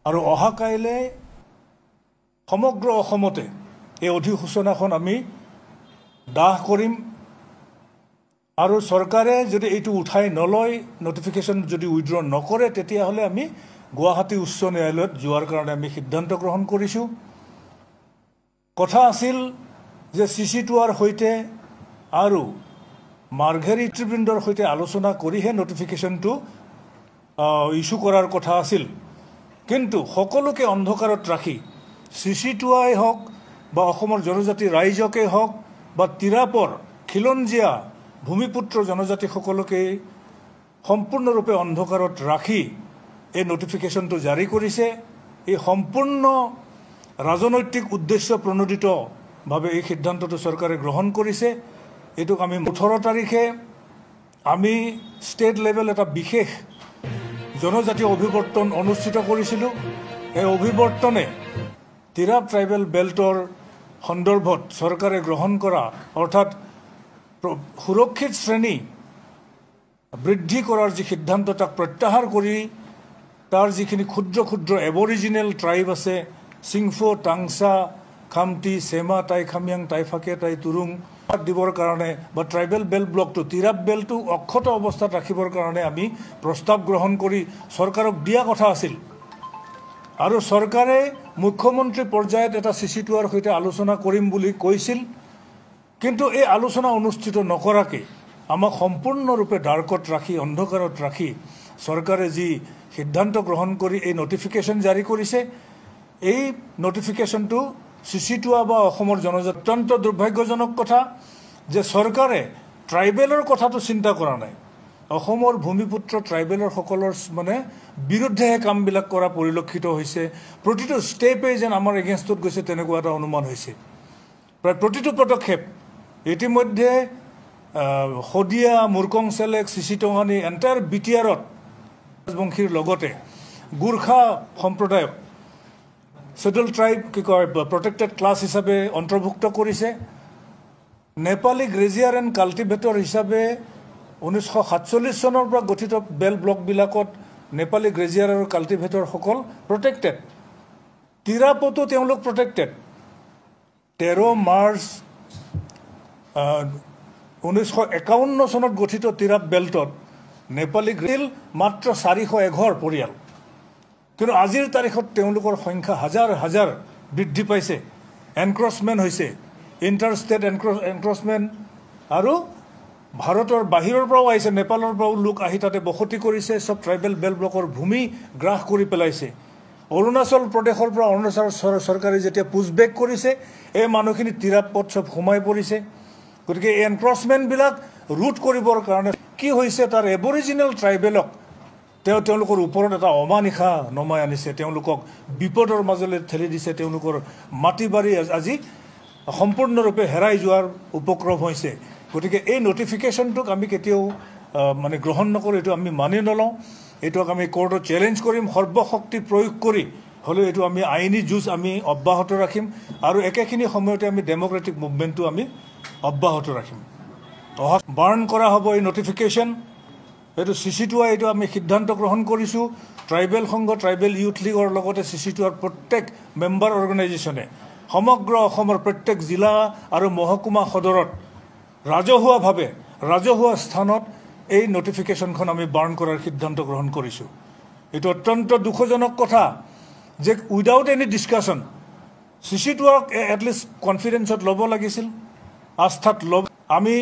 আৰু অহা কাইলে সমগ্ৰ অসমতে এই অধিসূচনাখন আমি দাহ কৰিম আৰু চৰকাৰে যদি এইটো উঠাই নলয় নটিফিকেশ্যন যদি উইথড্ৰ নকৰে তেতিয়াহ'লে আমি গুৱাহাটী উচ্চ ন্যায়ালয়ত যোৱাৰ কাৰণে আমি সিদ্ধান্ত গ্ৰহণ কৰিছোঁ কথা আছিল যে CC2R সৈতে আৰু মাৰ্ঘেৰি নেতৃবৃন্দৰ সৈতে আলোচনা কৰিহে নটিফিকেশ্যনটো ইস্যু কৰাৰ কথা আছিল কিন্তু সকলোকে অন্ধকাৰত ৰাখি CC2I হওক বা অসমৰ জনজাতি ৰাইজকে হওক বা তিৰাপৰ খিলঞ্জীয়া ভূমিপুত্ৰ জনজাতিসকলকে সম্পূৰ্ণৰূপে অন্ধকাৰত ৰাখি এই নটিফিকেশ্যনটো জাৰি কৰিছে এই সম্পূৰ্ণ ৰাজনৈতিক উদ্দেশ্য প্ৰণোদিতভাৱে এই সিদ্ধান্তটো চৰকাৰে গ্ৰহণ কৰিছে এইটোক আমি 18 তাৰিখে আমি ষ্টেট লেভেল এটা বিশেষ জনজাতীয় অভিৱৰ্তন অনুষ্ঠিত কৰিছিলোঁ এই অভিৱৰ্তনে তিৰাপ ট্ৰাইবেল বেল্টৰ সন্দৰ্ভত চৰকাৰে গ্ৰহণ কৰা অৰ্থাৎ সুৰক্ষিত শ্ৰেণী বৃদ্ধি কৰাৰ যি সিদ্ধান্ত তাক প্ৰত্যাহাৰ কৰি তাৰ যিখিনি ক্ষুদ্ৰ ক্ষুদ্ৰ এবৰিজিনেল ট্ৰাইব আছে সিংফো টাংচা খামটি সেমা টাই খামিয়াং টাই ফাকে টাই তুৰুং দিবৰ কাৰণে বা ট্ৰাইবেল বেল্ট ব্লকটো তিৰাপ বেল্টটো অক্ষত অৱস্থাত ৰাখিবৰ কাৰণে আমি প্ৰস্তাৱ গ্ৰহণ কৰি চৰকাৰক দিয়া কথা আছিল আৰু চৰকাৰে মুখ্যমন্ত্ৰী পৰ্যায়ত এটা CC2R সৈতে আলোচনা কৰিম বুলি কৈছিল কিন্তু এই আলোচনা অনুষ্ঠিত নকৰাকে আমাক সম্পূৰ্ণৰূপে ডাৰ্কত ৰাখি অন্ধকাৰত ৰাখি চৰকাৰে যি সিদ্ধান্ত গ্ৰহণ কৰি এই নটিফিকেশ্যন জাৰি কৰিছে এই নটিফিকেশ্যনটো CC2R বা অসমৰ জনজাতি অত্যন্ত দুৰ্ভাগ্যজনক কথা যে চৰকাৰে ট্ৰাইবেলৰ কথাটো চিন্তা কৰা নাই অসমৰ ভূমিপুত্ৰ ট্ৰাইবেলৰ সকলৰ মানে বিৰুদ্ধেহে কামবিলাক কৰা পৰিলক্ষিত হৈছে প্ৰতিটো ষ্টেপে যেন আমাৰ এগেইনষ্টত গৈছে তেনেকুৱা এটা অনুমান হৈছে প্ৰায় প্ৰতিটো পদক্ষেপ ইতিমধ্যে শদিয়া মুৰকং চেলেক চিচিটঙানী এণ্টায়াৰ BTRত ৰাজবংশীৰ লগতে গুৰ্খা সম্প্ৰদায়ক শিডিউল ট্ৰাইব কি কয় প্ৰটেক্টেড ক্লাছ হিচাপে অন্তৰ্ভুক্ত কৰিছে নেপালী গ্ৰেজিয়াৰ এণ্ড কাল্টিভেটৰ হিচাপে 1947 চনৰ পৰা গঠিত বেল ব্লকবিলাকত নেপালী গ্ৰেজিয়াৰ আৰু কাল্টিভেটৰসকল প্ৰটেক্টেড তিৰাপতো তেওঁলোক প্ৰটেক্টেড 13 মাৰ্চ 1951 চনত গঠিত তিৰাপ বেল্টত নেপালী গ্ৰেল মাত্ৰ 411 পৰিয়াল কিন্তু আজিৰ তাৰিখত তেওঁলোকৰ সংখ্যা হাজাৰ হাজাৰ বৃদ্ধি পাইছে এনক্ৰচমেণ্ট হৈছে ইণ্টাৰষ্টেট এনক্ৰচমেণ্ট আৰু ভাৰতৰ বাহিৰৰ পৰাও আহিছে নেপালৰ পৰাও লোক আহি তাতে বসতি কৰিছে সব ট্ৰাইবেল বেল ব্লকৰ ভূমি গ্ৰাস কৰি পেলাইছে অৰুণাচল প্ৰদেশৰ পৰা অৰুণাচল চৰকাৰে যেতিয়া পুছবেক কৰিছে এই মানুহখিনি তিৰাপত সব সোমাই পৰিছে গতিকে এই এনক্ৰচমেণ্টবিলাক ৰুট কৰিবৰ কাৰণে কি হৈছে তাৰ এবৰিজিনেল ট্ৰাইবেলক তেওঁলোকৰ ওপৰত এটা অমানিশা নমাই আনিছে তেওঁলোকক বিপদৰ মাজলৈ ঠেলি দিছে তেওঁলোকৰ মাটি বাৰী আজি সম্পূৰ্ণৰূপে হেৰাই যোৱাৰ উপক্ৰম হৈছে গতিকে এই নটিফিকেশ্যনটোক আমি কেতিয়াও মানে গ্ৰহণ নকৰোঁ এইটো আমি মানি নলওঁ এইটোক আমি কোৰ্টত চেলেঞ্জ কৰিম সৰ্বশক্তি প্ৰয়োগ কৰি হ'লেও এইটো আমি আইনী যুঁজ আমি অব্যাহত ৰাখিম আৰু একেখিনি সময়তে আমি ডেম'ক্ৰেটিক মুভমেণ্টটো আমি অব্যাহত ৰাখিম বাৰ্ণ কৰা হ'ব এই নটিফিকেশ্যন এইটো CC2R এইটো আমি সিদ্ধান্ত গ্ৰহণ কৰিছোঁ ট্ৰাইবেল সংঘ ট্ৰাইবেল ইউথ লীগৰ লগতে CC2R প্ৰত্যেক মেম্বাৰ অৰ্গেনাইজেশ্যনে সমগ্ৰ অসমৰ প্ৰত্যেক জিলা আৰু মহকুমা সদৰত ৰাজহুৱাভাৱে ৰাজহুৱা স্থানত এই নটিফিকেশ্যনখন আমি বাৰ্ণ কৰাৰ সিদ্ধান্ত গ্ৰহণ কৰিছোঁ এইটো অত্যন্ত দুখজনক কথা যে without any discussion CC2R at least কনফিডেন্সত ল'ব লাগিছিল আস্থাত ল'ব আমি